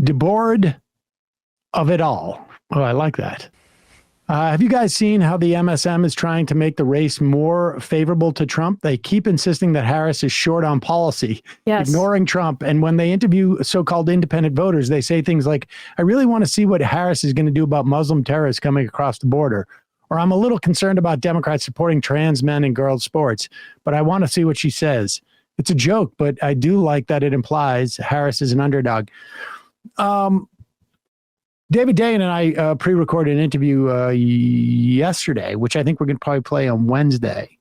debored of it all. Oh, I like that. Have you guys seen how the MSM is trying to make the race more favorable to Trump? They keep insisting that Harris is short on policy, ignoring Trump. And when they interview so-called independent voters, they say things like, I really want to see what Harris is going to do about Muslim terrorists coming across the border. Or I'm a little concerned about Democrats supporting trans men in girls' sports, but I want to see what she says. It's a joke, but I do like that it implies Harris is an underdog. David Dayen and I pre-recorded an interview yesterday, which I think we're going to probably play on Wednesday,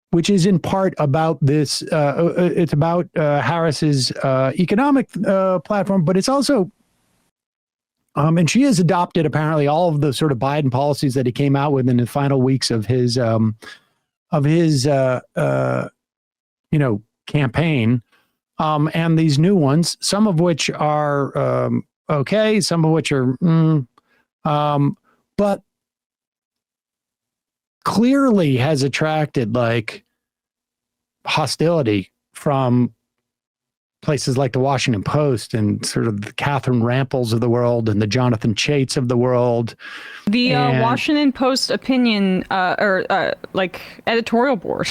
which is in part about this. It's about Harris's economic platform, but it's also, and she has adopted apparently all of the sort of Biden policies that he came out with in the final weeks of his campaign, and these new ones, some of which are okay, some of which are, but clearly has attracted like hostility from places like the Washington Post and sort of the Catherine Ramples of the world and the Jonathan Chaits of the world. The Washington Post opinion like editorial board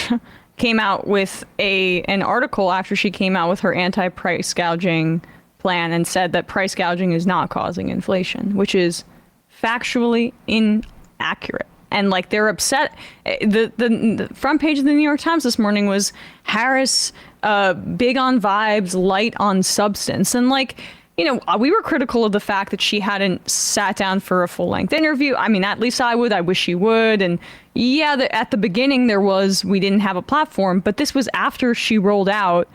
came out with an article after she came out with her anti-price gouging plan and said that price gouging is not causing inflation, which is factually inaccurate. And like they're upset. The front page of the New York Times this morning was Harris big on vibes, light on substance. And like, we were critical of the fact that she hadn't sat down for a full-length interview. I mean, at least I would. I wish she would. And yeah, at the beginning we didn't have a platform, but this was after she rolled out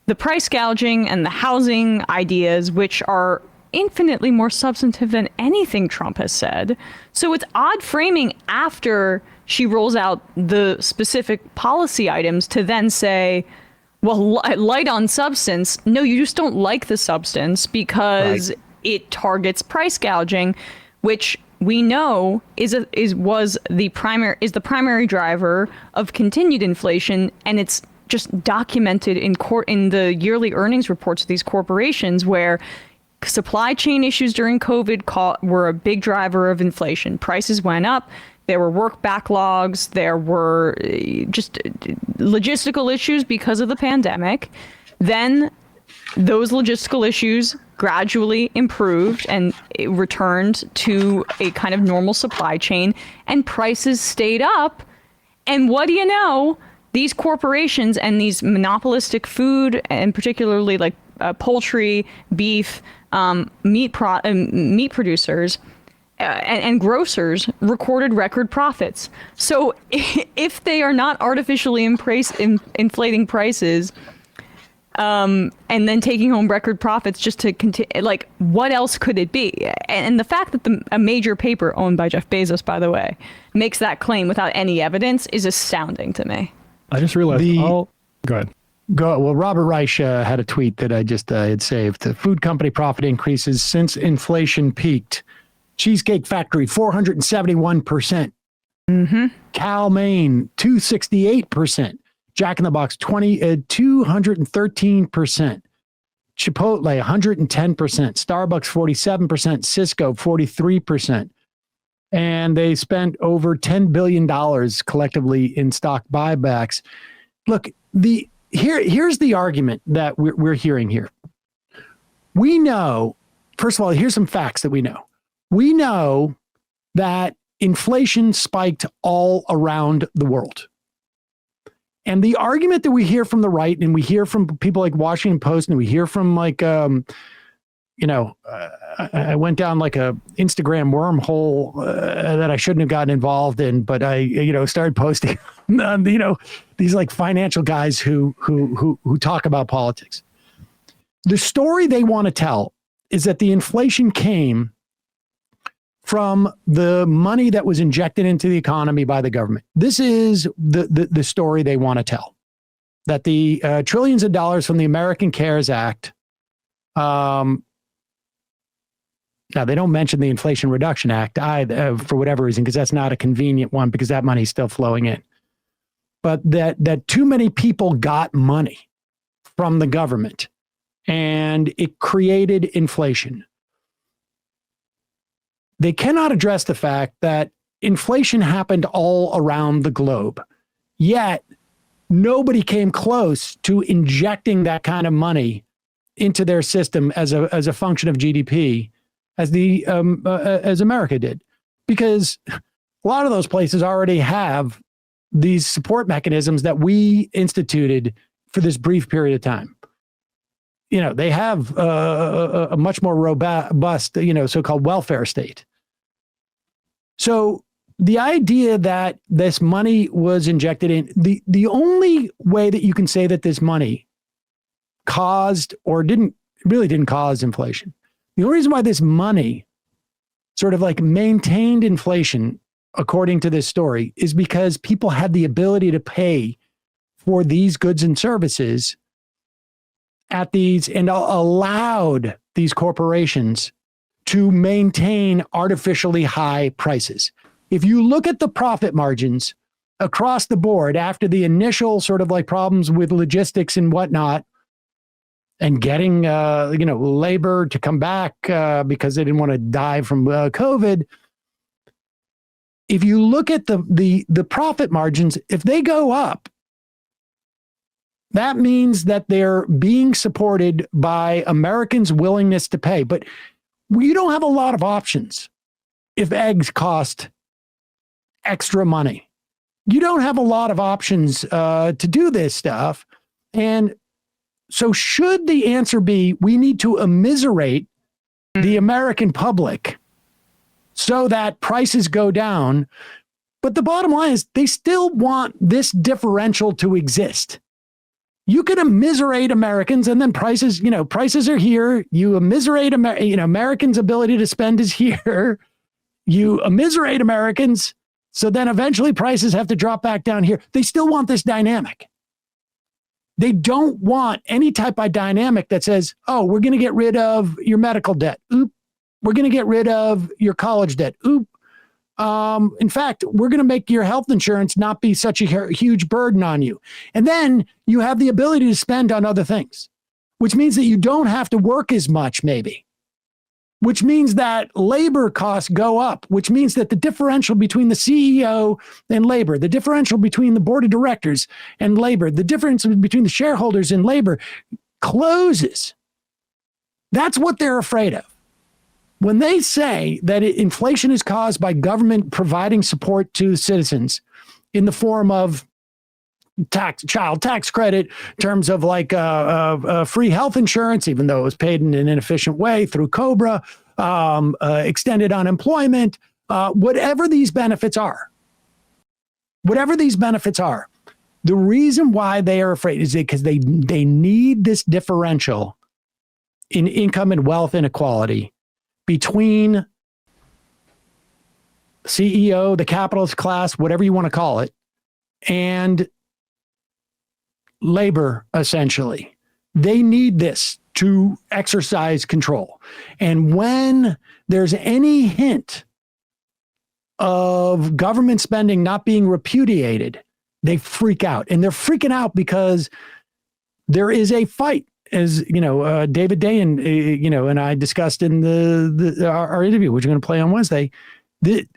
the price gouging and the housing ideas, which are infinitely more substantive than anything Trump has said. So it's odd framing after she rolls out the specific policy items to then say, well, light on substance. No, you just don't like the substance because it targets price gouging, which we know is the primary driver of continued inflation, and it's just documented in the yearly earnings reports of these corporations, where supply chain issues during COVID were a big driver of inflation. Prices went up. There were work backlogs. There were just logistical issues because of the pandemic. Then those logistical issues gradually improved and it returned to a kind of normal supply chain, and prices stayed up. And what do you know? These corporations and these monopolistic food, and particularly like poultry, beef, meat producers and grocers, recorded record profits. So if they are not artificially inflating prices and then taking home record profits just to continue, like, what else could it be? And the fact that a major paper owned by Jeff Bezos, by the way, makes that claim without any evidence is astounding to me. I just realized. Go ahead. Well, Robert Reich had a tweet that I just had saved. The food company profit increases since inflation peaked. Cheesecake Factory, 471%. Mm-hmm. Cal Maine, 268%. Jack in the Box, 213%. Chipotle, 110%. Starbucks, 47%. Cisco, 43%. And they spent over $10 billion collectively in stock buybacks. Look, here's the argument that we're hearing here. We know, first of all, here's some facts that we know. We know that inflation spiked all around the world. And the argument that we hear from the right, and we hear from people like Washington Post, and we hear from like, I went down like a Instagram wormhole that I shouldn't have gotten involved in, but I, started posting on, these like financial guys who talk about politics. The story they want to tell is that the inflation came from the money that was injected into the economy by the government. This is the story they want to tell. That the trillions of dollars from the American CARES Act, now they don't mention the Inflation Reduction Act either, for whatever reason, because that's not a convenient one, because that money's still flowing in. But that too many people got money from the government and it created inflation. They cannot address the fact that inflation happened all around the globe, yet nobody came close to injecting that kind of money into their system as a function of GDP as America did, because a lot of those places already have these support mechanisms that we instituted for this brief period of time. They have a much more robust, so-called welfare state. So the idea that this money was injected in, the only way that you can say that this money caused or didn't cause inflation, the only reason why this money sort of like maintained inflation, according to this story, is because people had the ability to pay for these goods and services at these, and allowed these corporations to maintain artificially high prices. If you look at the profit margins across the board after the initial sort of like problems with logistics and whatnot, and getting labor to come back because they didn't want to die from COVID. If you look at the profit margins, if they go up, that means that they're being supported by Americans' willingness to pay. But you don't have a lot of options if eggs cost extra money. You don't have a lot of options to do this stuff. And so should the answer be we need to immiserate the American public so that prices go down? But the bottom line is they still want this differential to exist. You can immiserate Americans and then prices are here. You immiserate Americans' ability to spend is here. You immiserate Americans, so then eventually prices have to drop back down here. They still want this dynamic. They don't want any type of dynamic that says, oh, we're going to get rid of your medical debt. Oop. We're going to get rid of your college debt. Oop. In fact, we're going to make your health insurance not be such a huge burden on you. And then you have the ability to spend on other things, which means that you don't have to work as much, maybe, which means that labor costs go up, which means that the differential between the CEO and labor, the differential between the board of directors and labor, the difference between the shareholders and labor closes. That's what they're afraid of. When they say that inflation is caused by government providing support to citizens in the form of child tax credit, in terms of like free health insurance, even though it was paid in an inefficient way through COBRA, extended unemployment, whatever these benefits are, the reason why they are afraid is because they need this differential in income and wealth inequality between CEO, the capitalist class, whatever you want to call it, and labor, essentially. They need this to exercise control. And when there's any hint of government spending not being repudiated, they freak out. And they're freaking out because there is a fight. As David Day and and I discussed in our interview, which we're going to play on Wednesday, that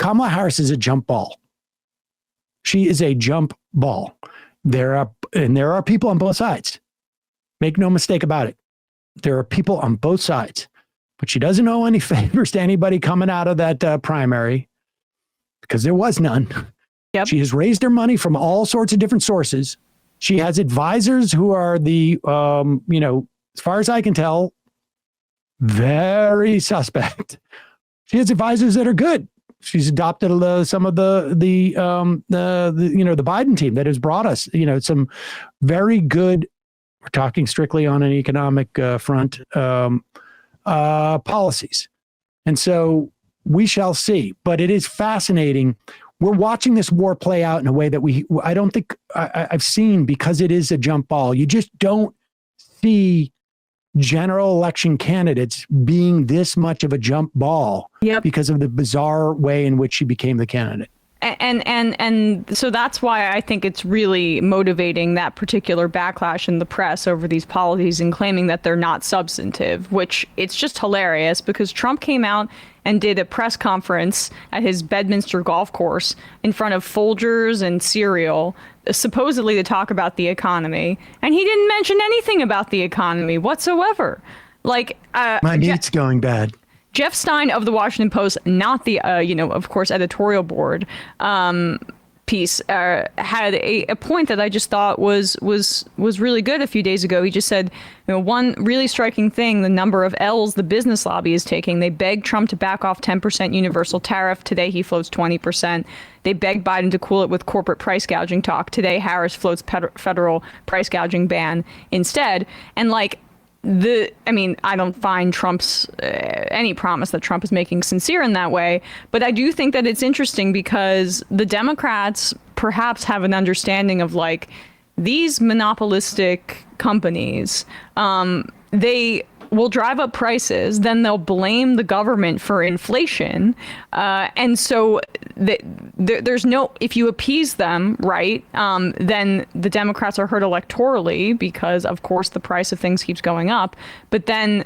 Kamala Harris is a jump ball. She is a jump ball. There are people on both sides. Make no mistake about it. There are people on both sides, but she doesn't owe any favors to anybody coming out of that primary, because there was none. Yep. She has raised her money from all sorts of different sources. She has advisors who are the, as far as I can tell, very suspect. She has advisors that are good. She's adopted some of the Biden team that has brought us, some very good. We're talking strictly on an economic front policies, and so we shall see. But it is fascinating. We're watching this war play out in a way that I don't think I've seen, because it is a jump ball. You just don't see general election candidates being this much of a jump ball because of the bizarre way in which she became the candidate. And so that's why I think it's really motivating that particular backlash in the press over these policies and claiming that they're not substantive, which it's just hilarious because Trump came out and did a press conference at his Bedminster golf course in front of Folgers and cereal, supposedly to talk about the economy. And he didn't mention anything about the economy whatsoever. Like, my meat's going bad. Jeff Stein of the Washington Post, not the, of course, editorial board piece, had a point that I just thought was really good a few days ago. He just said, one really striking thing, the number of L's the business lobby is taking. They begged Trump to back off 10% universal tariff. Today, he floats 20%. They begged Biden to cool it with corporate price gouging talk. Today, Harris floats federal price gouging ban instead. And I don't find Trump's any promise that Trump is making sincere in that way, but I do think that it's interesting because the Democrats perhaps have an understanding of these monopolistic companies. They will drive up prices, then they'll blame the government for inflation. And so there's no, if you appease them, right, then the Democrats are hurt electorally because, of course, the price of things keeps going up. But then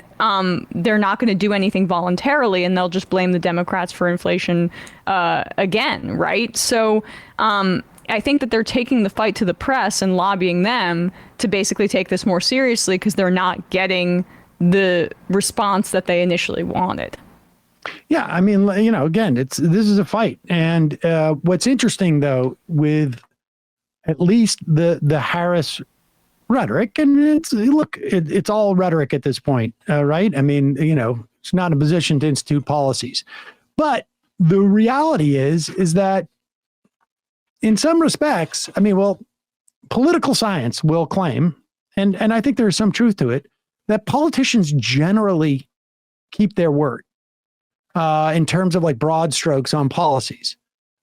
they're not going to do anything voluntarily, and they'll just blame the Democrats for inflation again, right? So I think that they're taking the fight to the press and lobbying them to basically take this more seriously because they're not getting the response that they initially wanted. Yeah, I mean, again, this is a fight. And what's interesting, though, with at least the Harris rhetoric, and it's all rhetoric at this point, right? I mean, it's not a position to institute policies. But the reality is that in some respects, political science will claim, and I think there's some truth to it, that politicians generally keep their word in terms of broad strokes on policies.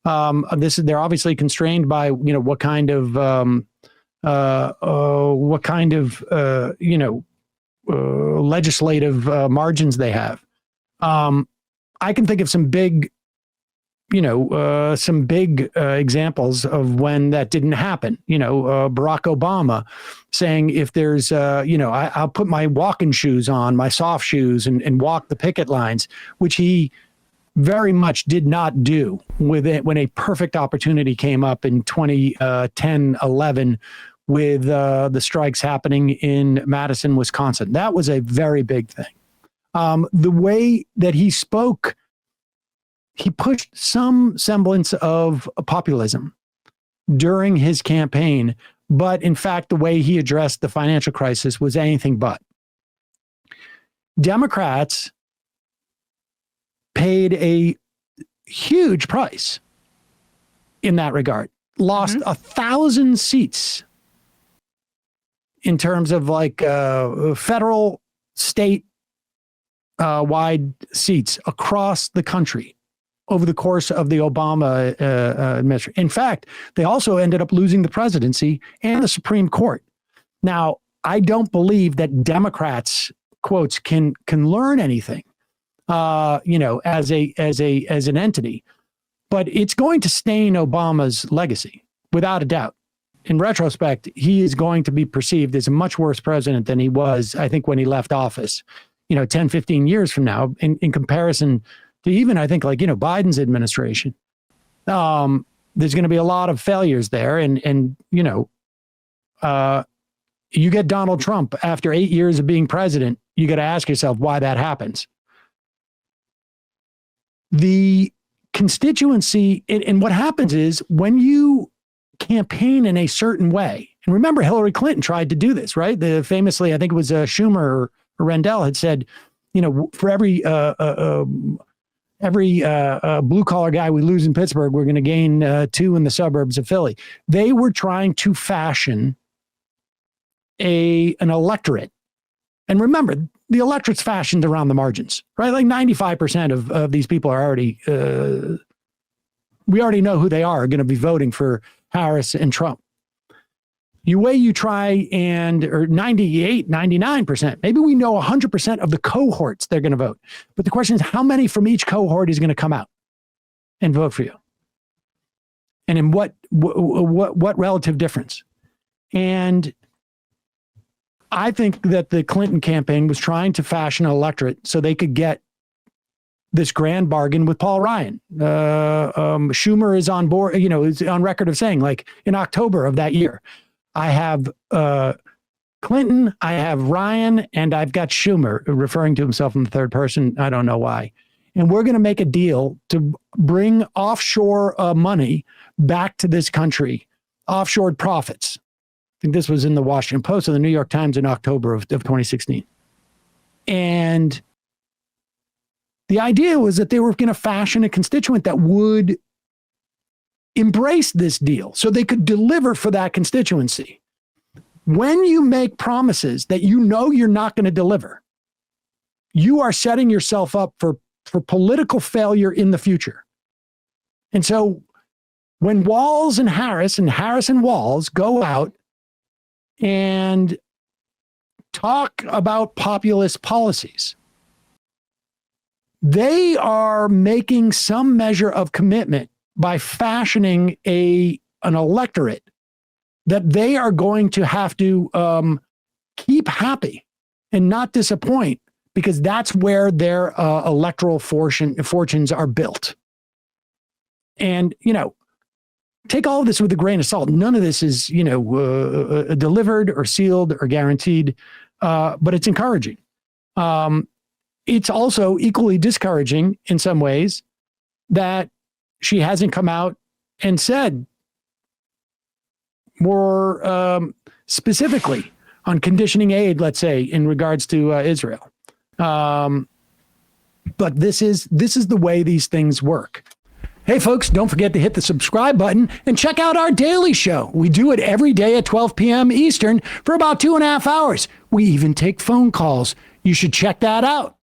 They're obviously constrained by what kind of legislative margins they have. I can think of some big examples of when that didn't happen. Barack Obama saying, if there's, I'll put my walking shoes on, my soft shoes, and walk the picket lines, which he very much did not do when a perfect opportunity came up in 2010-11 with the strikes happening in Madison, Wisconsin. That was a very big thing. The way that he spoke, he pushed some semblance of populism during his campaign, but in fact, the way he addressed the financial crisis was anything but. Democrats paid a huge price in that regard, lost 1,000 seats in terms of federal, state wide seats across the country over the course of the Obama administration. In fact, they also ended up losing the presidency and the Supreme Court. Now, I don't believe that Democrats, quotes, can learn anything, as an entity, but it's going to stain Obama's legacy without a doubt. In retrospect, he is going to be perceived as a much worse president than he was, I think, when he left office, 10, 15 years from now, in comparison to even, I think, Biden's administration. There's going to be a lot of failures there. And you get Donald Trump after 8 years of being president, you got to ask yourself why that happens. The constituency, and what happens is when you campaign in a certain way, and remember, Hillary Clinton tried to do this, right? Famously, I think it was Schumer or Rendell had said, for every blue collar guy we lose in Pittsburgh, we're going to gain 2 in the suburbs of Philly. They were trying to fashion an electorate. And remember, the electorate's fashioned around the margins, right? 95% of these people are already, we already know who they are going to be voting for Harris and Trump. You try or 98, 99%, maybe we know 100% of the cohorts they're going to vote. But the question is, how many from each cohort is going to come out and vote for you? and in what relative difference. And I think that the Clinton campaign was trying to fashion an electorate so they could get this grand bargain with Paul Ryan. Schumer is on board, is on record of saying, like, in October of that year, I have Clinton, I have Ryan, and I've got Schumer, referring to himself in the third person. I don't know why. And we're going to make a deal to bring offshore money back to this country, offshore profits. I think this was in the Washington Post and the New York Times in October of 2016. And the idea was that they were going to fashion a constituent that would embrace this deal so they could deliver for that constituency. When you make promises that you know you're not going to deliver, you are setting yourself up for political failure in the future. And so when Walz and Harris and Walz go out and talk about populist policies, they are making some measure of commitment by fashioning an electorate that they are going to have to keep happy and not disappoint, because that's where their electoral fortunes are built. And, take all of this with a grain of salt. None of this is, delivered or sealed or guaranteed, but it's encouraging. It's also equally discouraging in some ways that she hasn't come out and said more specifically on conditioning aid, let's say, in regards to Israel. But this is the way these things work. Hey, folks, don't forget to hit the subscribe button and check out our daily show. We do it every day at 12 p.m. Eastern for about 2.5 hours. We even take phone calls. You should check that out.